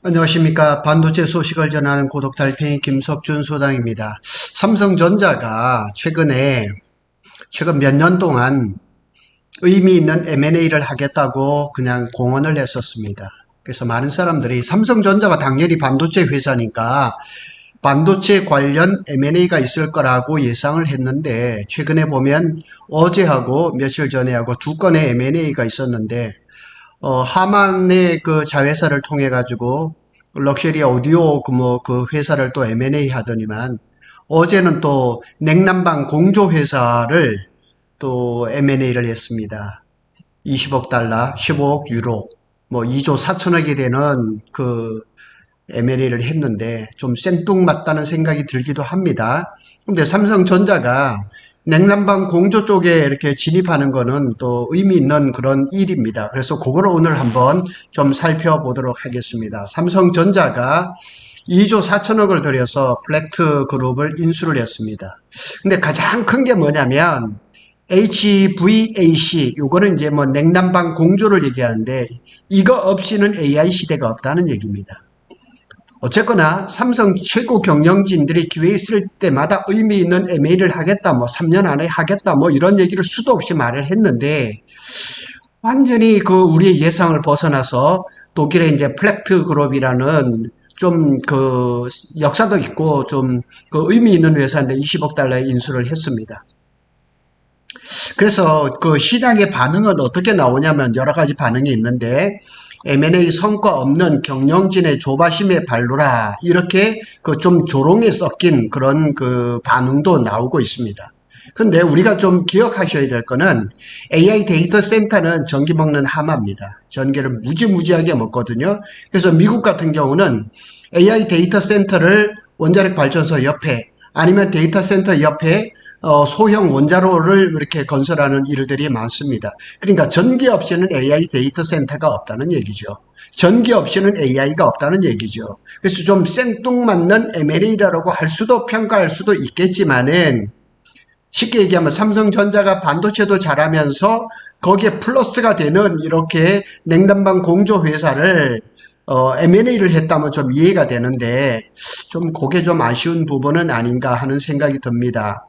안녕하십니까. 반도체 소식을 전하는 고독달팽이 김석준 소장입니다. 삼성전자가 최근 몇 년 동안 의미 있는 M&A를 하겠다고 그냥 공언을 했었습니다. 그래서 많은 사람들이 삼성전자가 당연히 반도체 회사니까 반도체 관련 M&A가 있을 거라고 예상을 했는데, 최근에 보면 어제하고 며칠 전에 하고 두 건의 M&A가 있었는데, 하만의 그 자회사를 통해 가지고 럭셔리 오디오 그 회사를 또 M&A 하더니만, 어제는 또 냉난방 공조 회사를 또 M&A를 했습니다. 20억 달러, 15억 유로, 뭐 2조 4천억이 되는 그 M&A를 했는데 좀 생뚱맞다는 생각이 들기도 합니다. 근데 삼성전자가 냉난방 공조 쪽에 이렇게 진입하는 거는 또 의미 있는 그런 일입니다. 그래서 그거를 오늘 한번 좀 살펴보도록 하겠습니다. 삼성전자가 2조 4천억을 들여서 플렉트 그룹을 인수를 했습니다. 근데 가장 큰 게 뭐냐면 HVAC, 요거는 이제 뭐 냉난방 공조를 얘기하는데, 이거 없이는 AI 시대가 없다는 얘기입니다. 어쨌거나 삼성 최고 경영진들이 기회 있을 때마다 의미 있는 M&A를 하겠다, 뭐 3년 안에 하겠다, 뭐 이런 얘기를 수도 없이 말을 했는데, 완전히 그 우리의 예상을 벗어나서 독일의 이제 플렉트 그룹이라는 좀 그 역사도 있고 좀 그 의미 있는 회사인데 20억 달러에 인수를 했습니다. 그래서 그 시장의 반응은 어떻게 나오냐면 여러 가지 반응이 있는데, M&A 성과 없는 경영진의 조바심에 발로라, 이렇게 그 좀 조롱에 섞인 그런 그 반응도 나오고 있습니다. 근데 우리가 좀 기억하셔야 될 거는, AI 데이터 센터는 전기 먹는 하마입니다. 전기를 무지무지하게 먹거든요. 그래서 미국 같은 경우는 AI 데이터 센터를 원자력 발전소 옆에, 아니면 데이터 센터 옆에 소형 원자로를 이렇게 건설하는 일들이 많습니다. 그러니까 전기 없이는 AI 데이터 센터가 없다는 얘기죠. 전기 없이는 AI가 없다는 얘기죠. 그래서 좀 생뚱맞는 M&A라고 할 수도 평가할 수도 있겠지만은, 쉽게 얘기하면 삼성전자가 반도체도 잘하면서 거기에 플러스가 되는 이렇게 냉난방 공조 회사를 M&A를 했다면 좀 이해가 되는데, 좀 그게 좀 아쉬운 부분은 아닌가 하는 생각이 듭니다.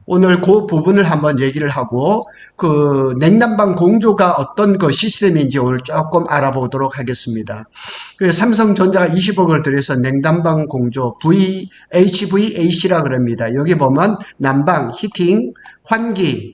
오늘 그 부분을 한번 얘기를 하고, 그 냉난방 공조가 어떤 그 시스템인지 오늘 조금 알아보도록 하겠습니다. 그 삼성전자가 20억을 들여서 냉난방 공조 HVAC라 그럽니다. 여기 보면 난방, 히팅, 환기,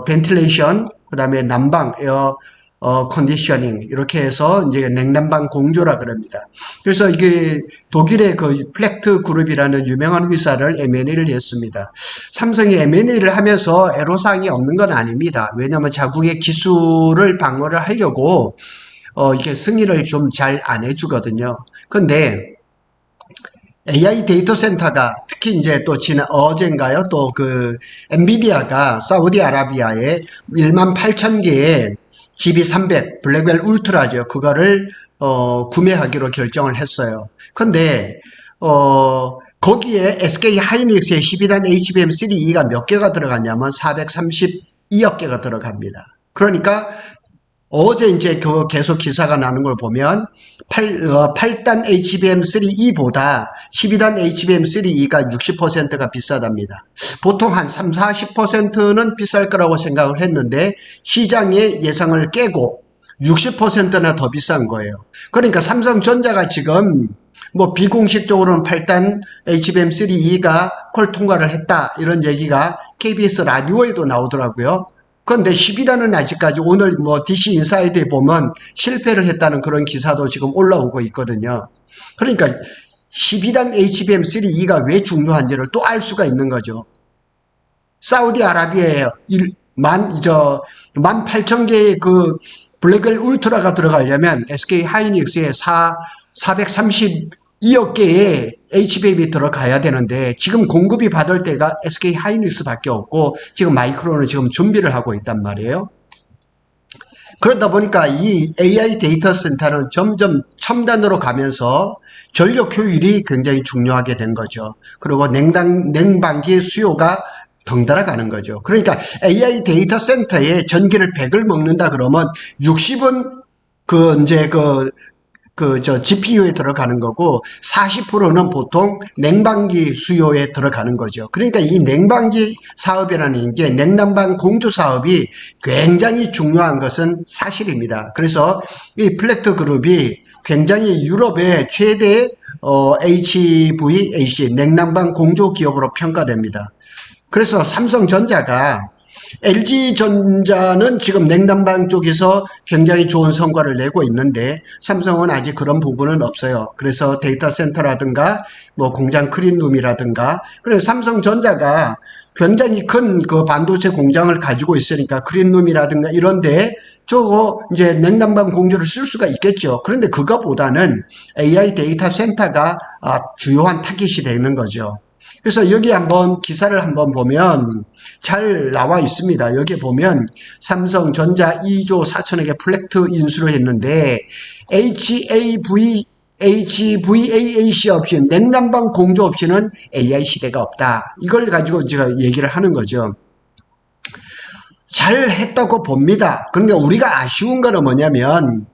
벤틸레이션, 그 다음에 난방, 에어 컨디셔닝, 이렇게 해서 이제 냉난방 공조라 그럽니다. 그래서 이게 독일의 그 플렉트 그룹이라는 유명한 회사를 M&A를 했습니다. 삼성이 M&A를 하면서 애로사항이 없는 건 아닙니다. 왜냐하면 자국의 기술을 방어를 하려고 이게 승인을 좀 잘 안 해주거든요. 근데 AI 데이터 센터가 특히 이제 또 어젠가요? 또 그 엔비디아가 사우디아라비아에 1만 8천 개의 GB300 블랙웰 울트라죠. 그거를 구매하기로 결정을 했어요. 근데 거기에 SK 하이닉스의 12단 HBM3E가 몇 개가 들어갔냐면 432억 개가 들어갑니다. 그러니까 어제 이제 계속 기사가 나는 걸 보면 8단 HBM3E보다 12단 HBM3E가 60%가 비싸답니다. 보통 한 3, 40%는 비쌀 거라고 생각을 했는데 시장의 예상을 깨고 60%나 더 비싼 거예요. 그러니까 삼성전자가 지금 뭐 비공식적으로는 8단 HBM3E가 콜 통과를 했다, 이런 얘기가 KBS 라디오에도 나오더라고요. 그런데 12단은 아직까지 오늘 뭐 DC 인사이드에 보면 실패를 했다는 그런 기사도 지금 올라오고 있거든요. 그러니까 12단 HBM3E가 왜 중요한지를 또 알 수가 있는 거죠. 사우디아라비아에 18,000개의 그 블랙웰 울트라가 들어가려면 SK 하이닉스에 432억 개의 HBM이 들어가야 되는데, 지금 공급이 받을 때가 SK 하이닉스 밖에 없고, 지금 마이크론은 지금 준비를 하고 있단 말이에요. 그러다 보니까 이 AI 데이터 센터는 점점 첨단으로 가면서 전력 효율이 굉장히 중요하게 된 거죠. 그리고 냉방기 수요가 덩달아 가는 거죠. 그러니까 AI 데이터 센터에 전기를 100을 먹는다 그러면 60은 그 이제 그 GPU에 들어가는 거고 40%는 보통 냉방기 수요에 들어가는 거죠. 그러니까 이 냉방기 사업이라는 게 냉난방 공조 사업이 굉장히 중요한 것은 사실입니다. 그래서 이 플렉트 그룹이 굉장히 유럽의 최대 HVAC 냉난방 공조 기업으로 평가됩니다. 그래서 삼성전자가 LG전자는 지금 냉난방 쪽에서 굉장히 좋은 성과를 내고 있는데 삼성은 아직 그런 부분은 없어요. 그래서 데이터 센터라든가 뭐 공장 클린룸이라든가 그래서 삼성전자가 굉장히 큰 그 반도체 공장을 가지고 있으니까 클린룸이라든가 이런데 저거 이제 냉난방 공조를 쓸 수가 있겠죠. 그런데 그거보다는 AI 데이터 센터가 주요한 타깃이 되는 거죠. 그래서 여기 한번 기사를 한번 보면 잘 나와 있습니다. 여기 보면 삼성전자 2조 4천억의 플렉트 인수를 했는데 HVAC 없이 냉난방 공조 없이는 AI 시대가 없다. 이걸 가지고 제가 얘기를 하는 거죠. 잘 했다고 봅니다. 그러니까 우리가 아쉬운 거는 뭐냐면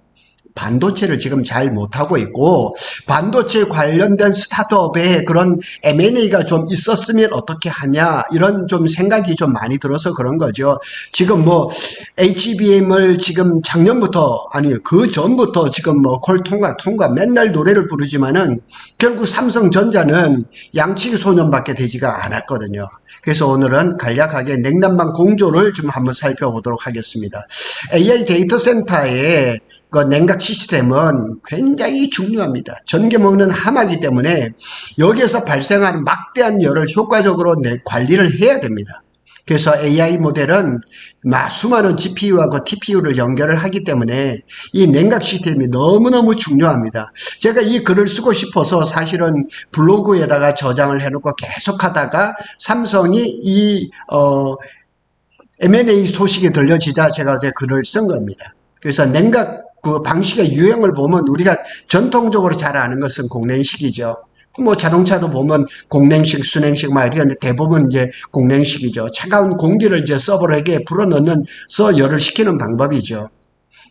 반도체를 지금 잘 못하고 있고 반도체 관련된 스타트업에 그런 M&A가 좀 있었으면 어떻게 하냐 이런 좀 생각이 좀 많이 들어서 그런 거죠. 지금 뭐 HBM을 지금 작년부터 아니 그 전부터 지금 뭐 콜통과 통과 맨날 노래를 부르지만은 결국 삼성전자는 양치기 소년밖에 되지가 않았거든요. 그래서 오늘은 간략하게 냉난방 공조를 좀 한번 살펴보도록 하겠습니다. AI 데이터 센터에 그 냉각 시스템은 굉장히 중요합니다. 전기 먹는 하마이기 때문에 여기에서 발생하는 막대한 열을 효과적으로 관리를 해야 됩니다. 그래서 AI 모델은 수많은 GPU하고 TPU를 연결을 하기 때문에 이 냉각 시스템이 너무너무 중요합니다. 제가 이 글을 쓰고 싶어서 사실은 블로그에다가 저장을 해놓고 계속 하다가 삼성이 이 M&A 소식이 들려지자 제가 어제 글을 쓴 겁니다. 그래서 냉각 그 방식의 유형을 보면 우리가 전통적으로 잘 아는 것은 공냉식이죠. 뭐 자동차도 보면 공냉식, 순냉식 막 이런데 대부분 이제 공냉식이죠. 차가운 공기를 이제 서버에게 불어넣어서 열을 식히는 방법이죠.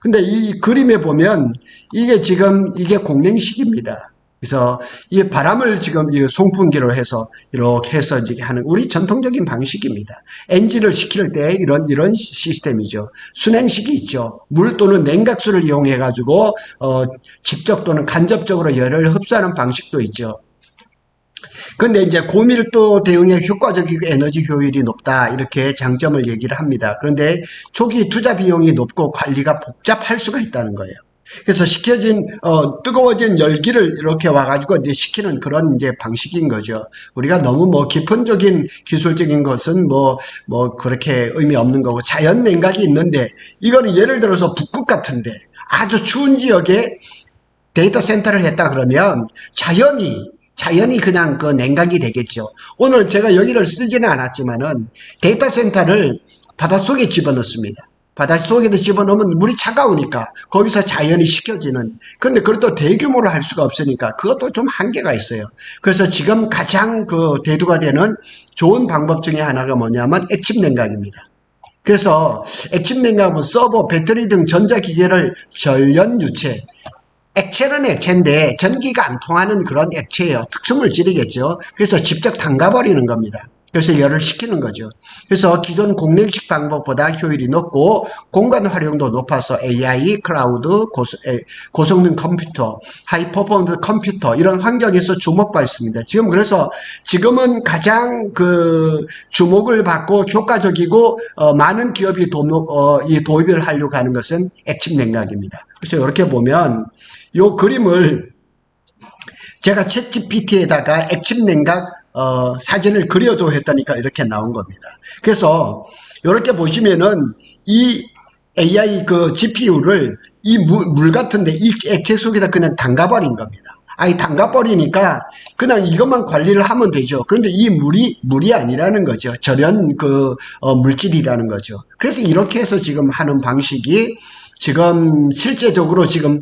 근데 이 그림에 보면 이게 지금 이게 공냉식입니다. 그래서 이 바람을 지금 이 송풍기로 해서 이렇게 해서 이제 하는 우리 전통적인 방식입니다. 엔진을 식힐 때 이런 시스템이죠. 순행식이 있죠. 물 또는 냉각수를 이용해 가지고 직접 또는 간접적으로 열을 흡수하는 방식도 있죠. 근데 이제 고밀도 대응에 효과적이고 에너지 효율이 높다 이렇게 장점을 얘기를 합니다. 그런데 초기 투자 비용이 높고 관리가 복잡할 수가 있다는 거예요. 그래서 식혀진 뜨거워진 열기를 이렇게 와가지고 이제 식히는 그런 이제 방식인 거죠. 우리가 너무 뭐 깊은적인 기술적인 것은 뭐 그렇게 의미 없는 거고 자연 냉각이 있는데 이거는 예를 들어서 북극 같은데 아주 추운 지역에 데이터 센터를 했다 그러면 자연히 그냥 그 냉각이 되겠죠. 오늘 제가 여기를 쓰지는 않았지만은 데이터 센터를 바닷속에 집어넣습니다. 바닷속에도 집어넣으면 물이 차가우니까 거기서 자연히 식혀지는. 근데 그것도 대규모로 할 수가 없으니까 그것도 좀 한계가 있어요. 그래서 지금 가장 그 대두가 되는 좋은 방법 중에 하나가 뭐냐면 액침 냉각입니다. 그래서 액침 냉각은 서버, 배터리 등 전자기계를 전련 유체, 액체는 액체인데 전기가 안 통하는 그런 액체예요. 특수물 질이겠죠. 그래서 직접 담가버리는 겁니다. 그래서 열을 식히는 거죠. 그래서 기존 공냉식 방법보다 효율이 높고 공간 활용도 높아서 AI, 클라우드, 고성능 컴퓨터, 하이 퍼포먼스 컴퓨터 이런 환경에서 주목받습니다. 그래서 지금은 가장 그 주목을 받고 효과적이고 많은 기업이 도입을 하려고 하는 것은 액침 냉각입니다. 그래서 이렇게 보면 이 그림을 제가 챗GPT에다가 액침 냉각 사진을 그려줘 했다니까 이렇게 나온 겁니다. 그래서 이렇게 보시면은 이 AI 그 GPU를 이 물 같은데 이 액체 속에다 그냥 담가버린 겁니다. 담가버리니까 그냥 이것만 관리를 하면 되죠. 그런데 이 물이 아니라는 거죠. 절연 그 물질이라는 거죠. 그래서 이렇게 해서 지금 하는 방식이 지금 실제적으로 지금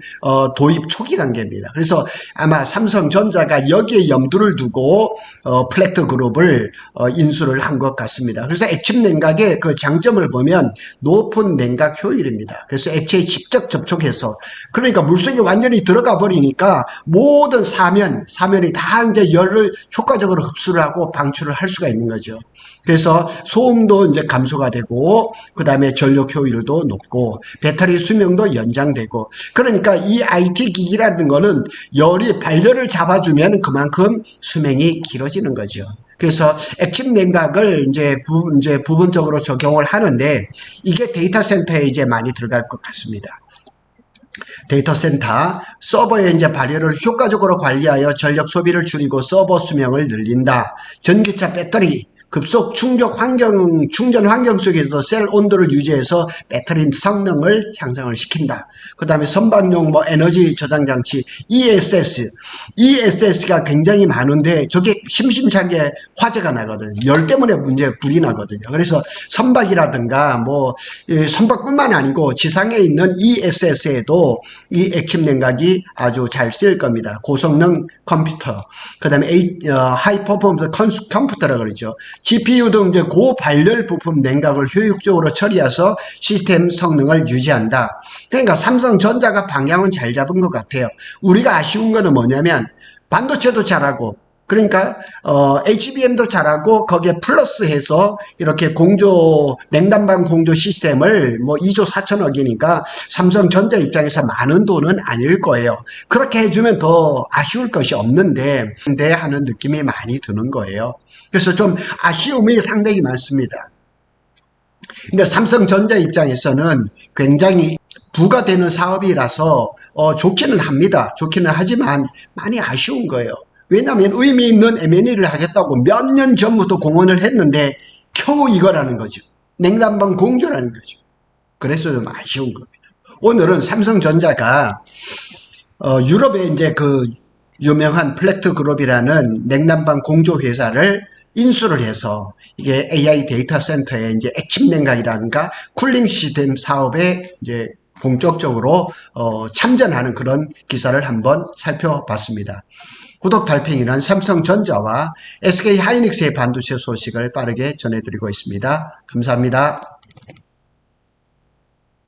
도입 초기 단계입니다. 그래서 아마 삼성전자가 여기에 염두를 두고 플렉트 그룹을 인수를 한 것 같습니다. 그래서 액침 냉각의 그 장점을 보면 높은 냉각 효율입니다. 그래서 액체에 직접 접촉해서 그러니까 물속에 완전히 들어가 버리니까 모든 사면이 다 이제 열을 효과적으로 흡수를 하고 방출을 할 수가 있는 거죠. 그래서 소음도 이제 감소가 되고 그 다음에 전력 효율도 높고 배터리 수명도 연장되고 그러니까 이 IT 기기라는 거는 발열을 잡아주면 그만큼 수명이 길어지는 거죠. 그래서 액침 냉각을 이제 부분적으로 적용을 하는데 이게 데이터 센터에 이제 많이 들어갈 것 같습니다. 데이터 센터 서버의 이제 발열을 효과적으로 관리하여 전력 소비를 줄이고 서버 수명을 늘린다. 전기차 배터리 급속 충전 환경 속에서도 셀 온도를 유지해서 배터리 성능을 향상을 시킨다. 그 다음에 선박용 에너지 저장 장치 ESS가 굉장히 많은데 저게 심심찮게 화재가 나거든요. 열 때문에 불이 나거든요. 그래서 선박이라든가 선박뿐만 아니고 지상에 있는 ESS에도 이 액침 냉각이 아주 잘 쓰일 겁니다. 고성능 컴퓨터, 그 다음에 하이 퍼포먼스 컴퓨터라고 그러죠. GPU 등 이제 고발열 부품 냉각을 효율적으로 처리해서 시스템 성능을 유지한다. 그러니까 삼성전자가 방향은 잘 잡은 것 같아요. 우리가 아쉬운 거는 뭐냐면 반도체도 잘하고 그러니까 HBM도 잘하고 거기에 플러스해서 이렇게 냉난방 공조 시스템을 2조 4천억이니까 삼성전자 입장에서 많은 돈은 아닐 거예요. 그렇게 해주면 더 아쉬울 것이 없는데 하는 느낌이 많이 드는 거예요. 그래서 좀 아쉬움이 상당히 많습니다. 근데 삼성전자 입장에서는 굉장히 부가되는 사업이라서 좋기는 합니다. 좋기는 하지만 많이 아쉬운 거예요. 왜냐하면 의미 있는 M&A를 하겠다고 몇 년 전부터 공언을 했는데 겨우 이거라는 거죠. 냉난방 공조라는 거죠. 그래서 좀 아쉬운 겁니다. 오늘은 삼성전자가 유럽의 이제 그 유명한 플렉트 그룹이라는 냉난방 공조 회사를 인수를 해서 이게 AI 데이터 센터의 이제 액침 냉각이라든가 쿨링 시스템 사업에 이제 본격적으로 참전하는 그런 기사를 한번 살펴봤습니다. 구독 달팽이는 삼성전자와 SK하이닉스의 반도체 소식을 빠르게 전해드리고 있습니다. 감사합니다.